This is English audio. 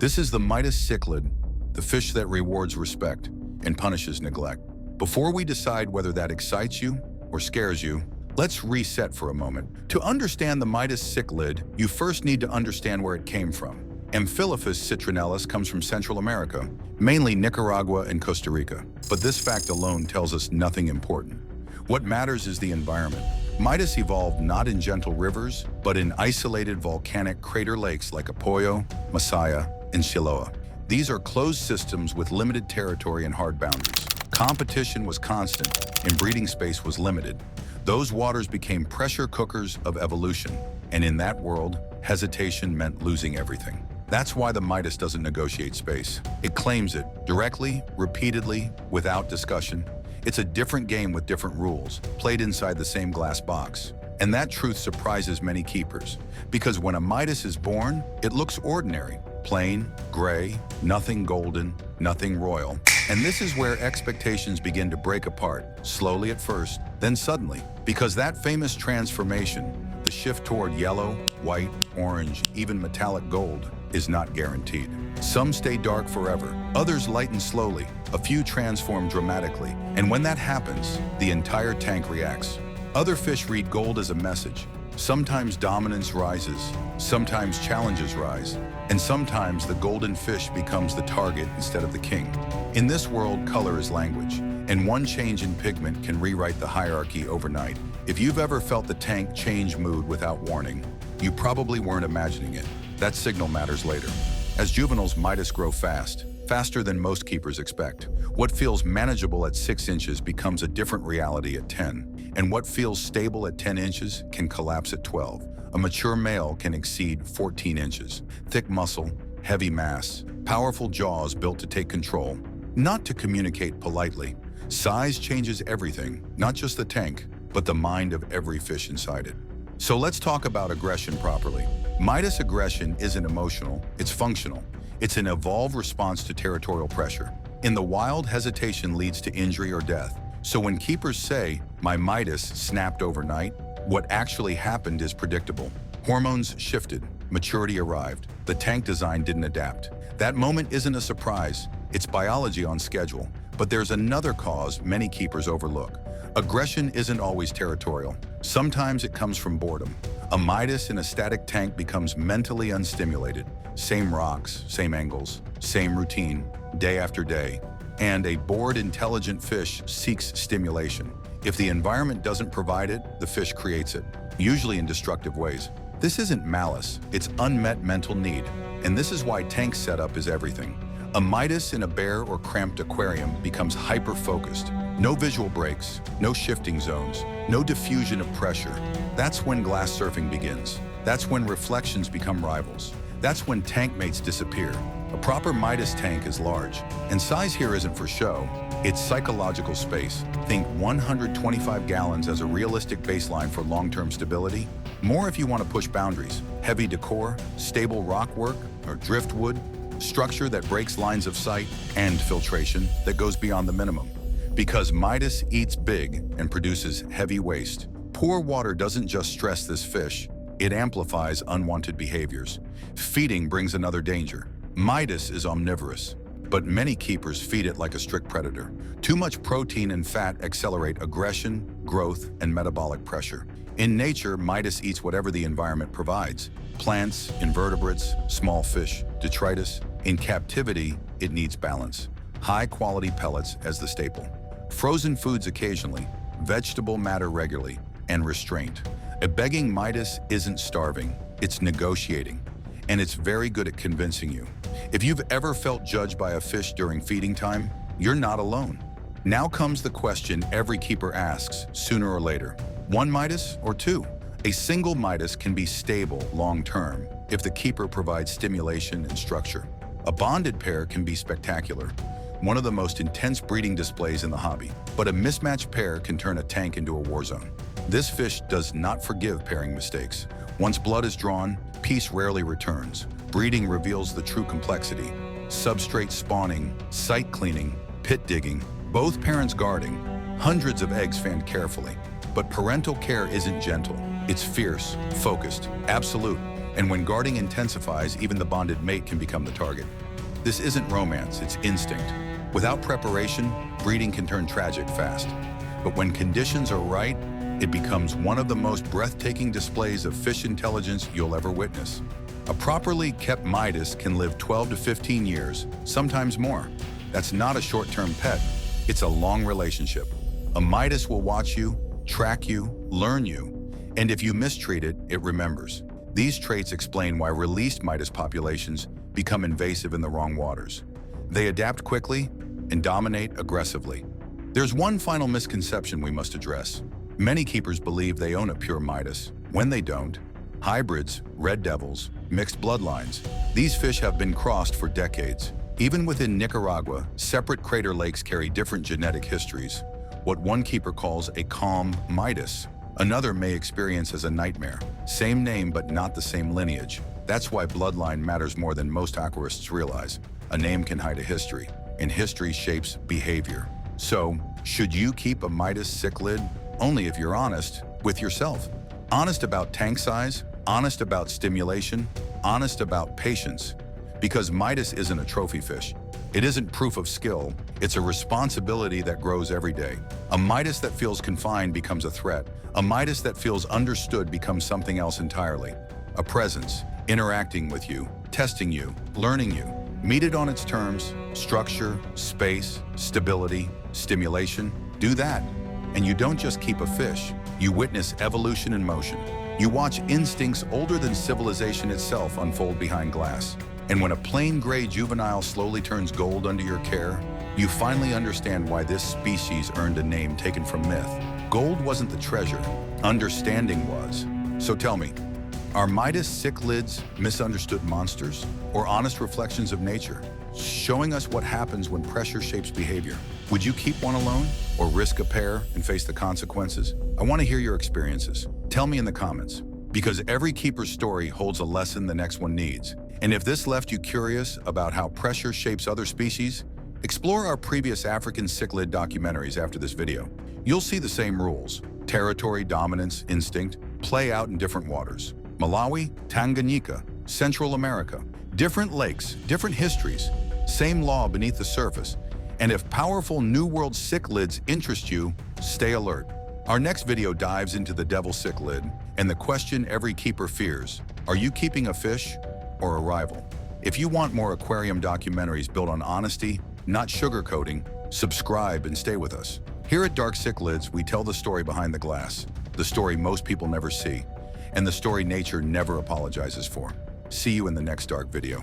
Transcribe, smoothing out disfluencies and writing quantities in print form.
This is the Midas Cichlid, the fish that rewards respect and punishes neglect. Before we decide whether that excites you or scares you, let's reset for a moment. To understand the Midas Cichlid, you first need to understand where it came from. Amphilophus citrinellus comes from Central America, mainly Nicaragua and Costa Rica. But this fact alone tells us nothing important. What matters is the environment. Midas evolved not in gentle rivers, but in isolated volcanic crater lakes like Apoyo, Masaya, and Chiloa. These are closed systems with limited territory and hard boundaries. Competition was constant, and breeding space was limited. Those waters became pressure cookers of evolution, and in that world, hesitation meant losing everything. That's why the Midas doesn't negotiate space. It claims it, directly, repeatedly, without discussion. It's a different game with different rules, played inside the same glass box. And that truth surprises many keepers, because when a Midas is born, it looks ordinary, plain, gray, nothing golden, nothing royal. And this is where expectations begin to break apart, slowly at first, then suddenly, because that famous transformation, the shift toward yellow, white, orange, even metallic gold, is not guaranteed. Some stay dark forever, others lighten slowly, a few transform dramatically, and when that happens, the entire tank reacts. Other fish read gold as a message. Sometimes dominance rises, sometimes challenges rise, and sometimes the golden fish becomes the target instead of the king. In this world, color is language, and one change in pigment can rewrite the hierarchy overnight. If you've ever felt the tank change mood without warning, you probably weren't imagining it. That signal matters later. As juveniles, Midas grow fast, faster than most keepers expect. What feels manageable at 6 inches becomes a different reality at 10, and what feels stable at 10 inches can collapse at 12. A mature male can exceed 14 inches. Thick muscle, heavy mass, powerful jaws built to take control, not to communicate politely. Size changes everything, not just the tank, but the mind of every fish inside it. So let's talk about aggression properly. Midas aggression isn't emotional, it's functional. It's an evolved response to territorial pressure. In the wild, hesitation leads to injury or death. So when keepers say, "My Midas snapped overnight," what actually happened is predictable. Hormones shifted, maturity arrived, the tank design didn't adapt. That moment isn't a surprise, it's biology on schedule. But there's another cause many keepers overlook. Aggression isn't always territorial. Sometimes it comes from boredom. A Midas in a static tank becomes mentally unstimulated. Same rocks, same angles, same routine, day after day. And a bored, intelligent fish seeks stimulation. If the environment doesn't provide it, the fish creates it, usually in destructive ways. This isn't malice, it's unmet mental need. And this is why tank setup is everything. A Midas in a bare or cramped aquarium becomes hyper-focused. No visual breaks, no shifting zones, no diffusion of pressure. That's when glass surfing begins. That's when reflections become rivals. That's when tank mates disappear. A proper Midas tank is large, and size here isn't for show, it's psychological space. Think 125 gallons as a realistic baseline for long-term stability. More if you want to push boundaries. Heavy decor, stable rock work, or driftwood, structure that breaks lines of sight, and filtration that goes beyond the minimum. Because Midas eats big and produces heavy waste. Poor water doesn't just stress this fish, it amplifies unwanted behaviors. Feeding brings another danger. Midas is omnivorous, but many keepers feed it like a strict predator. Too much protein and fat accelerate aggression, growth, and metabolic pressure. In nature, Midas eats whatever the environment provides. Plants, invertebrates, small fish, detritus. In captivity, it needs balance. High-quality pellets as the staple. Frozen foods occasionally, vegetable matter regularly, and restraint. A begging Midas isn't starving, it's negotiating. And it's very good at convincing you. If you've ever felt judged by a fish during feeding time, you're not alone. Now comes the question every keeper asks, sooner or later. One Midas or two? A single Midas can be stable long-term if the keeper provides stimulation and structure. A bonded pair can be spectacular, one of the most intense breeding displays in the hobby. But a mismatched pair can turn a tank into a war zone. This fish does not forgive pairing mistakes. Once blood is drawn, peace rarely returns. Breeding reveals the true complexity. Substrate spawning, site cleaning, pit digging, both parents guarding, hundreds of eggs fanned carefully. But parental care isn't gentle. It's fierce, focused, absolute. And when guarding intensifies, even the bonded mate can become the target. This isn't romance, it's instinct. Without preparation, breeding can turn tragic fast. But when conditions are right, it becomes one of the most breathtaking displays of fish intelligence you'll ever witness. A properly kept Midas can live 12 to 15 years, sometimes more. That's not a short-term pet, it's a long relationship. A Midas will watch you, track you, learn you, and if you mistreat it, it remembers. These traits explain why released Midas populations become invasive in the wrong waters. They adapt quickly and dominate aggressively. There's one final misconception we must address. Many keepers believe they own a pure Midas, when they don't. Hybrids, red devils, mixed bloodlines. These fish have been crossed for decades. Even within Nicaragua, separate crater lakes carry different genetic histories. What one keeper calls a calm Midas, another may experience as a nightmare. Same name, but not the same lineage. That's why bloodline matters more than most aquarists realize. A name can hide a history, and history shapes behavior. So, should you keep a Midas Cichlid? Only if you're honest with yourself. Honest about tank size, honest about stimulation, honest about patience. Because Midas isn't a trophy fish. It isn't proof of skill, it's a responsibility that grows every day. A Midas that feels confined becomes a threat. A Midas that feels understood becomes something else entirely. A presence, interacting with you, testing you, learning you. Meet it on its terms, structure, space, stability, stimulation. Do that. And you don't just keep a fish, you witness evolution in motion. You watch instincts older than civilization itself unfold behind glass. And when a plain gray juvenile slowly turns gold under your care, you finally understand why this species earned a name taken from myth. Gold wasn't the treasure, understanding was. So tell me, are Midas Cichlids misunderstood monsters or honest reflections of nature, showing us what happens when pressure shapes behavior? Would you keep one alone or risk a pair and face the consequences? I want to hear your experiences. Tell me in the comments, because every keeper's story holds a lesson the next one needs. And if this left you curious about how pressure shapes other species, explore our previous African cichlid documentaries after this video. You'll see the same rules, territory, dominance, instinct, play out in different waters. Malawi, Tanganyika, Central America, different lakes, different histories, same law beneath the surface. And if powerful New World cichlids interest you, stay alert. Our next video dives into the devil cichlid and the question every keeper fears: are you keeping a fish or a rival? If you want more aquarium documentaries built on honesty, not sugarcoating, subscribe and stay with us. Here at Dark Cichlids, we tell the story behind the glass, the story most people never see, and the story nature never apologizes for. See you in the next dark video.